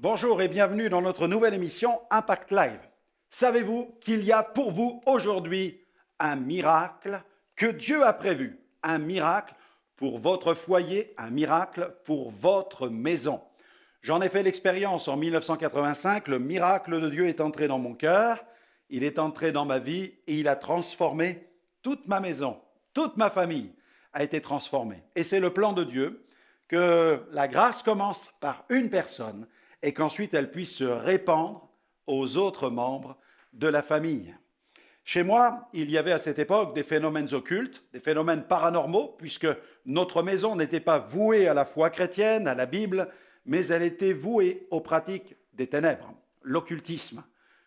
Bonjour et bienvenue dans notre nouvelle émission Impact Live. Savez-vous qu'il y a pour vous aujourd'hui un miracle que Dieu a prévu? Un miracle pour votre foyer, un miracle pour votre maison. J'en ai fait l'expérience en 1985, le miracle de Dieu est entré dans mon cœur, il est entré dans ma vie et il a transformé toute ma maison, toute ma famille a été transformée. Et c'est le plan de Dieu que la grâce commence par une personne et qu'ensuite elle puisse se répandre aux autres membres de la famille. Chez moi, il y avait à cette époque des phénomènes occultes, des phénomènes paranormaux, puisque notre maison n'était pas vouée à la foi chrétienne, à la Bible, mais elle était vouée aux pratiques des ténèbres, l'occultisme,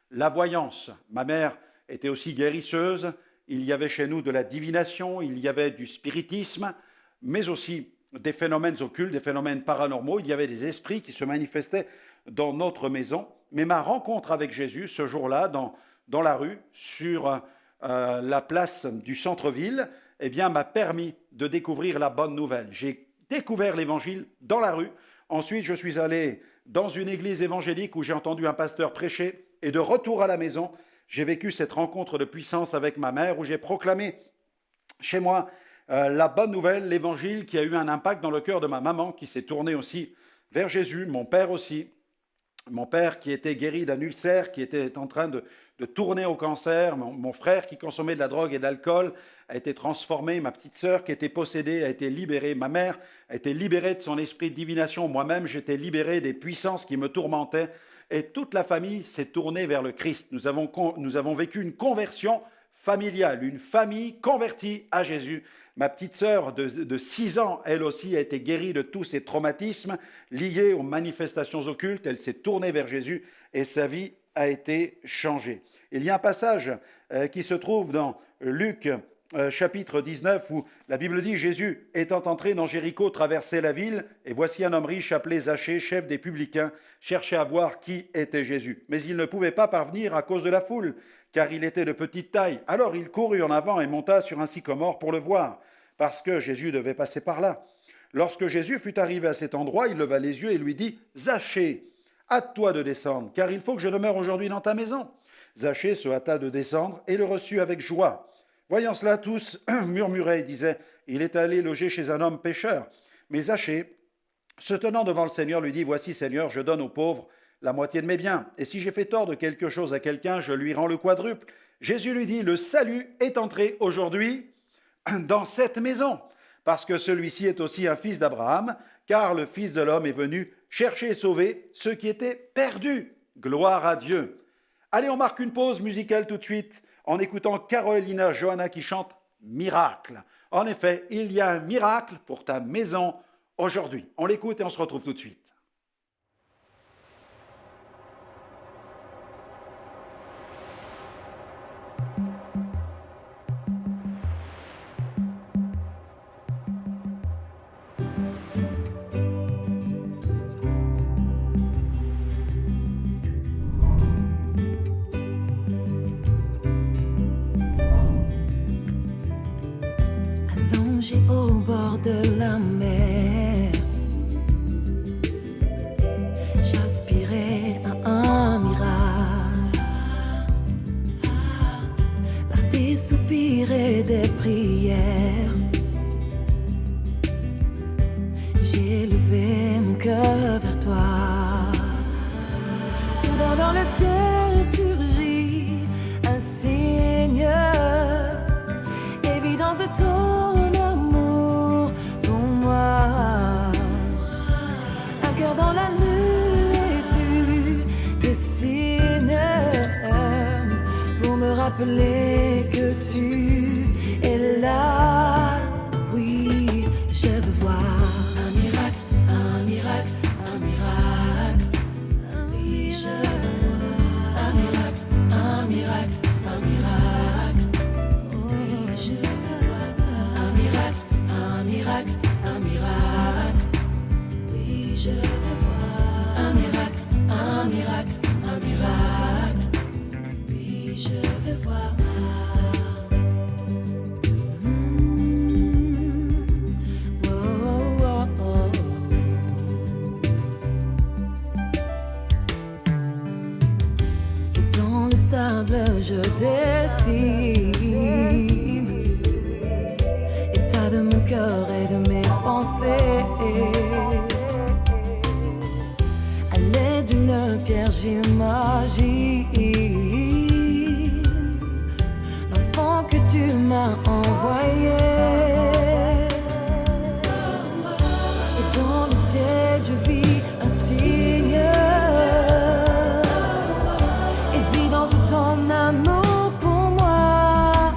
la voyance. Ma mère était aussi guérisseuse, il y avait chez nous de la divination, il y avait du spiritisme, mais aussi des phénomènes occultes, des phénomènes paranormaux, il y avait des esprits qui se manifestaient dans notre maison. Mais ma rencontre avec Jésus, ce jour-là, dans la rue, sur la place du centre-ville, eh bien, m'a permis de découvrir la bonne nouvelle. J'ai découvert l'évangile dans la rue. Ensuite, je suis allé dans une église évangélique où j'ai entendu un pasteur prêcher. Et de retour à la maison, j'ai vécu cette rencontre de puissance avec ma mère où j'ai proclamé chez moi la bonne nouvelle, l'évangile qui a eu un impact dans le cœur de ma maman qui s'est tournée aussi vers Jésus, mon père aussi. Mon père qui était guéri d'un ulcère, qui était en train de tourner au cancer, mon frère qui consommait de la drogue et de l'alcool a été transformé, ma petite sœur qui était possédée a été libérée, ma mère a été libérée de son esprit de divination, moi-même j'étais libéré des puissances qui me tourmentaient et toute la famille s'est tournée vers le Christ. Nous avons vécu une conversion familiale, une famille convertie à Jésus. Ma petite sœur de 6 ans, elle aussi, a été guérie de tous ces traumatismes liés aux manifestations occultes. Elle s'est tournée vers Jésus et sa vie a été changée. Il y a un passage qui se trouve dans Luc chapitre 19 où la Bible dit « Jésus étant entré dans Jéricho traversait la ville et voici un homme riche appelé Zachée, chef des publicains, cherchait à voir qui était Jésus. Mais il ne pouvait pas parvenir à cause de la foule, car il était de petite taille. Alors il courut en avant et monta sur un sycomore pour le voir, parce que Jésus devait passer par là. Lorsque Jésus fut arrivé à cet endroit, il leva les yeux et lui dit « Zachée, hâte-toi de descendre, car il faut que je demeure aujourd'hui dans ta maison. » Zachée se hâta de descendre et le reçut avec joie. Voyant cela, tous murmuraient et disaient « Il est allé loger chez un homme pécheur. » Mais Zachée, se tenant devant le Seigneur, lui dit « Voici, Seigneur, je donne aux pauvres la moitié de mes biens. Et si j'ai fait tort de quelque chose à quelqu'un, je lui rends le quadruple. » Jésus lui dit « Le salut est entré aujourd'hui dans cette maison, parce que celui-ci est aussi un fils d'Abraham, car le Fils de l'homme est venu chercher et sauver ceux qui étaient perdus. » Gloire à Dieu. Allez, on marque une pause musicale tout de suite en écoutant Carolina Johanna qui chante « Miracle ». En effet, il y a un miracle pour ta maison aujourd'hui. On l'écoute et on se retrouve tout de suite. Allongé au bord de la mer, j'aspirais à un miracle. Par des soupirs et des prières, j'ai levé mon cœur vers toi. Soudain dans le ciel surgit un signe, évidence de ton amour pour moi. Un cœur dans la nuit et tu dessines pour me rappeler que tu es là. Oui, je veux voir un miracle, un miracle, un miracle. Oui, je veux voir un miracle, un miracle, un miracle. Oui, je veux voir un miracle, un miracle, un miracle. Oui, je veux voir un miracle, un miracle, un miracle. Oui, je veux voir. je décide. État de mon cœur et de mes pensées. À l'aide d'une pierre, j'imagine l'enfant que tu m'as envoyé. Et dans le ciel, je vis un signe. Et vis dans ton amour pour moi.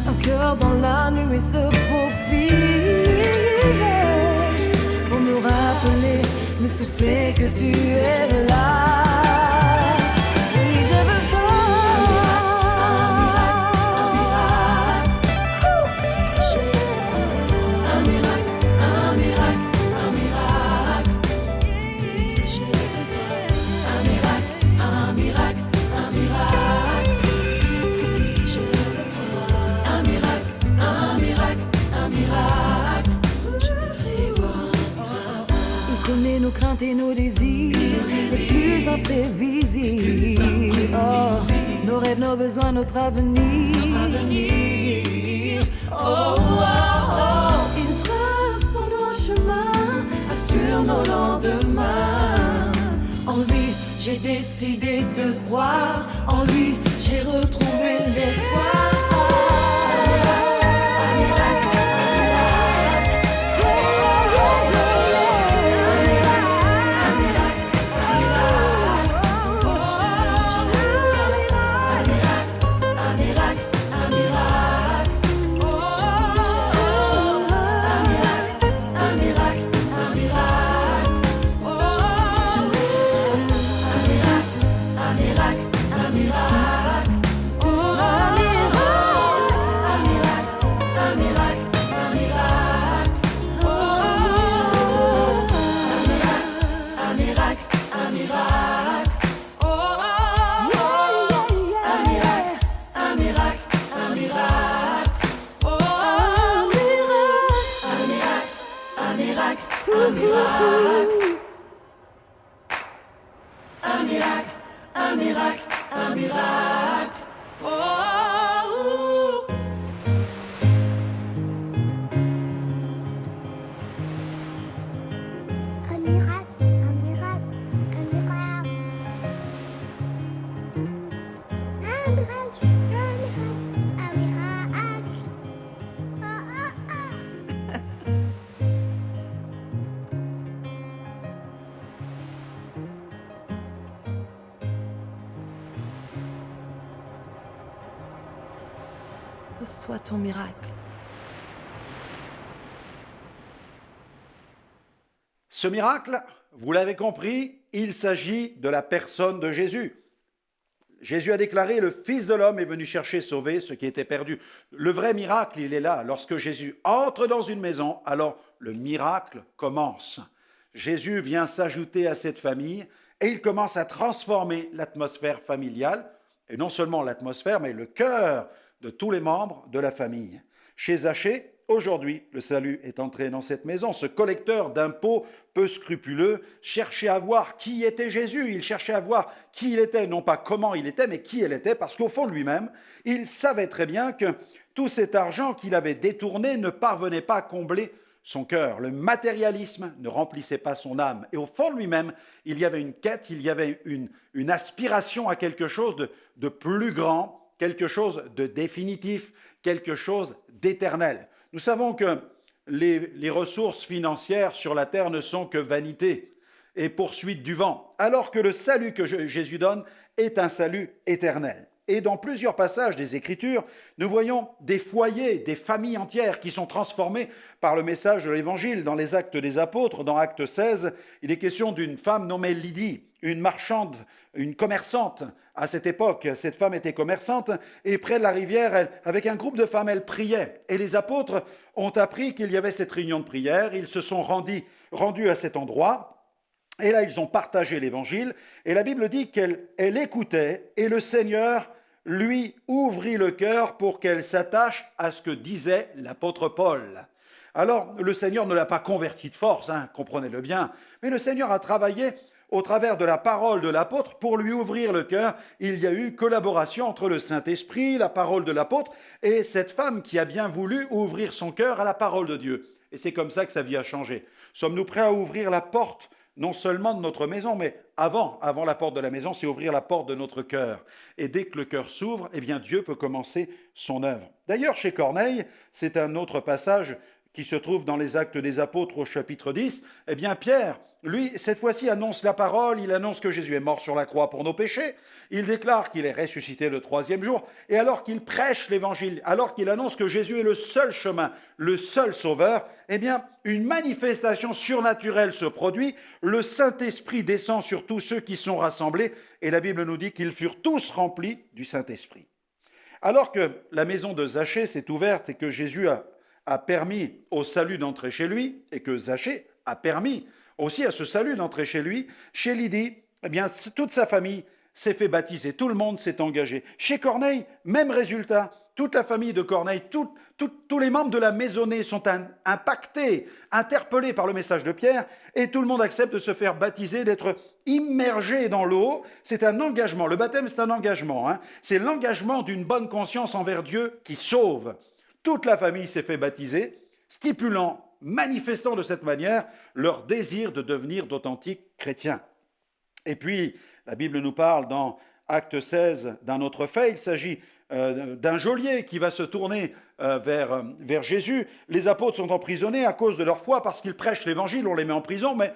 Un cœur dans la nuit se profile pour me rappeler, me souffler que tu es là. Oui, je veux voir un miracle, un miracle. Un miracle, un miracle, un miracle. Oui, je veux voir un miracle, un miracle, un miracle. Oui, je veux voir un miracle, un miracle, un miracle. Je voudrais voir un miracle. Il connaît nos craintes et nos désirs, les plus imprévisibles. Oh, nos rêves, nos besoins, notre avenir. Oh, oh, oh. Il trace pour nous un chemin, assure nos lendemains. En lui, j'ai décidé de croire. En lui, j'ai retrouvé l'espoir. Un miracle, un miracle. Un miracle, un miracle, un miracle. Un miracle, un miracle. Un miracle, un miracle. Un miracle, un miracle. Soit ton miracle. Ce miracle, vous l'avez compris, il s'agit de la personne de Jésus. Jésus a déclaré, le Fils de l'homme est venu chercher et sauver ce qui était perdu. Le vrai miracle, il est là. Lorsque Jésus entre dans une maison, alors le miracle commence. Jésus vient s'ajouter à cette famille et il commence à transformer l'atmosphère familiale, et non seulement l'atmosphère, mais le cœur de tous les membres de la famille. Chez Zachée, aujourd'hui, le salut est entré dans cette maison. Ce collecteur d'impôts peu scrupuleux cherchait à voir qui était Jésus. Il cherchait à voir qui il était, non pas comment il était, mais qui il était, parce qu'au fond de lui-même, il savait très bien que tout cet argent qu'il avait détourné ne parvenait pas à combler son cœur. Le matérialisme ne remplissait pas son âme. Et au fond de lui-même, il y avait une quête, il y avait une aspiration à quelque chose de plus grand, quelque chose de définitif, quelque chose d'éternel. Nous savons que les ressources financières sur la terre ne sont que vanité et poursuite du vent, alors que le salut que Jésus donne est un salut éternel. Et dans plusieurs passages des Écritures, nous voyons des foyers, des familles entières qui sont transformées par le message de l'Évangile. Dans les Actes des Apôtres, dans Acte 16, il est question d'une femme nommée Lydie, une marchande, une commerçante. À cette époque, cette femme était commerçante et près de la rivière, avec un groupe de femmes, elle priait. Et les apôtres ont appris qu'il y avait cette réunion de prière. Ils se sont rendus à cet endroit. Et là, ils ont partagé l'Évangile. Et la Bible dit qu'elle écoutait et le Seigneur lui ouvrit le cœur pour qu'elle s'attache à ce que disait l'apôtre Paul. Alors, le Seigneur ne l'a pas convertie de force, comprenez-le bien, mais le Seigneur a travaillé au travers de la parole de l'apôtre, pour lui ouvrir le cœur. Il y a eu collaboration entre le Saint-Esprit, la parole de l'apôtre, et cette femme qui a bien voulu ouvrir son cœur à la parole de Dieu. Et c'est comme ça que sa vie a changé. Sommes-nous prêts à ouvrir la porte, non seulement de notre maison, mais avant la porte de la maison, c'est ouvrir la porte de notre cœur. Et dès que le cœur s'ouvre, eh bien Dieu peut commencer son œuvre. D'ailleurs, chez Corneille, c'est un autre passage qui se trouve dans les Actes des Apôtres au chapitre 10, eh bien Pierre, lui, cette fois-ci, annonce la parole, il annonce que Jésus est mort sur la croix pour nos péchés, il déclare qu'il est ressuscité le 3e jour, et alors qu'il prêche l'évangile, alors qu'il annonce que Jésus est le seul chemin, le seul sauveur, eh bien, une manifestation surnaturelle se produit, le Saint-Esprit descend sur tous ceux qui sont rassemblés, et la Bible nous dit qu'ils furent tous remplis du Saint-Esprit. Alors que la maison de Zachée s'est ouverte et que Jésus a permis au salut d'entrer chez lui, et que Zachée a permis aussi à ce salut d'entrer chez lui, chez Lydie, eh bien, toute sa famille s'est fait baptiser, tout le monde s'est engagé. Chez Corneille, même résultat, toute la famille de Corneille, tous les membres de la maisonnée sont impactés, interpellés par le message de Pierre, et tout le monde accepte de se faire baptiser, d'être immergé dans l'eau. C'est un engagement, le baptême c'est un engagement, hein. C'est l'engagement d'une bonne conscience envers Dieu qui sauve. Toute la famille s'est fait baptiser, stipulant, manifestant de cette manière leur désir de devenir d'authentiques chrétiens. Et puis, la Bible nous parle dans Acte 16 d'un autre fait. Il s'agit d'un geôlier qui va se tourner vers Jésus. Les apôtres sont emprisonnés à cause de leur foi parce qu'ils prêchent l'évangile, on les met en prison, mais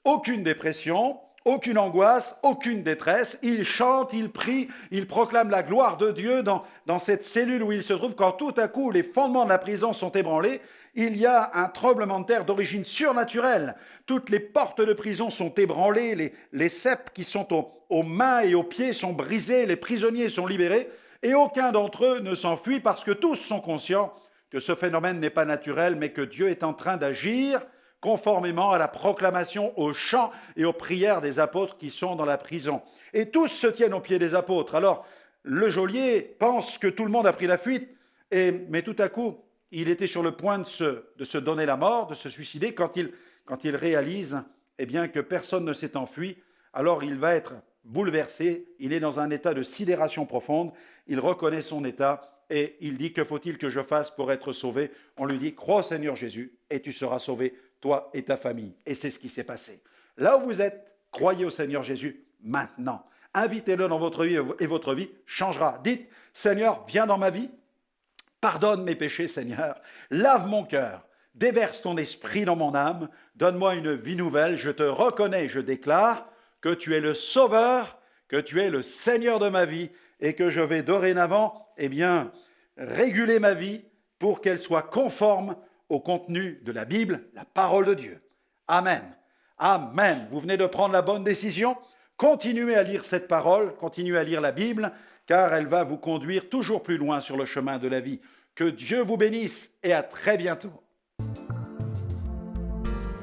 aucune dépression, aucune angoisse, aucune détresse. Ils chantent, ils prient, ils proclament la gloire de Dieu dans cette cellule où ils se trouvent. Quand tout à coup les fondements de la prison sont ébranlés, il y a un tremblement de terre d'origine surnaturelle. Toutes les portes de prison sont ébranlées, les ceps qui sont aux mains et aux pieds sont brisés, les prisonniers sont libérés, et aucun d'entre eux ne s'enfuit parce que tous sont conscients que ce phénomène n'est pas naturel, mais que Dieu est en train d'agir conformément à la proclamation, aux chants et aux prières des apôtres qui sont dans la prison. Et tous se tiennent aux pieds des apôtres. Alors, le geôlier pense que tout le monde a pris la fuite, mais tout à coup, il était sur le point de se donner la mort, de se suicider, quand il réalise eh bien, que personne ne s'est enfui. Alors il va être bouleversé, il est dans un état de sidération profonde, il reconnaît son état et il dit « Que faut-il que je fasse pour être sauvé ?» On lui dit « Crois au Seigneur Jésus et tu seras sauvé, toi et ta famille. » Et c'est ce qui s'est passé. Là où vous êtes, croyez au Seigneur Jésus maintenant. Invitez-le dans votre vie et votre vie changera. Dites « Seigneur, viens dans ma vie. Pardonne mes péchés, Seigneur. Lave mon cœur. Déverse ton esprit dans mon âme. Donne-moi une vie nouvelle. Je te reconnais, je déclare que tu es le Sauveur, que tu es le Seigneur de ma vie et que je vais dorénavant, eh bien, réguler ma vie pour qu'elle soit conforme au contenu de la Bible, la parole de Dieu. Amen. Amen. Vous venez de prendre la bonne décision. Continuez à lire cette parole, continuez à lire la Bible, car elle va vous conduire toujours plus loin sur le chemin de la vie. Que Dieu vous bénisse et à très bientôt.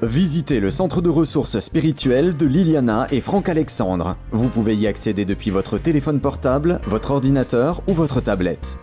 Visitez le centre de ressources spirituelles de Liliana et Franck Alexandre. Vous pouvez y accéder depuis votre téléphone portable, votre ordinateur ou votre tablette.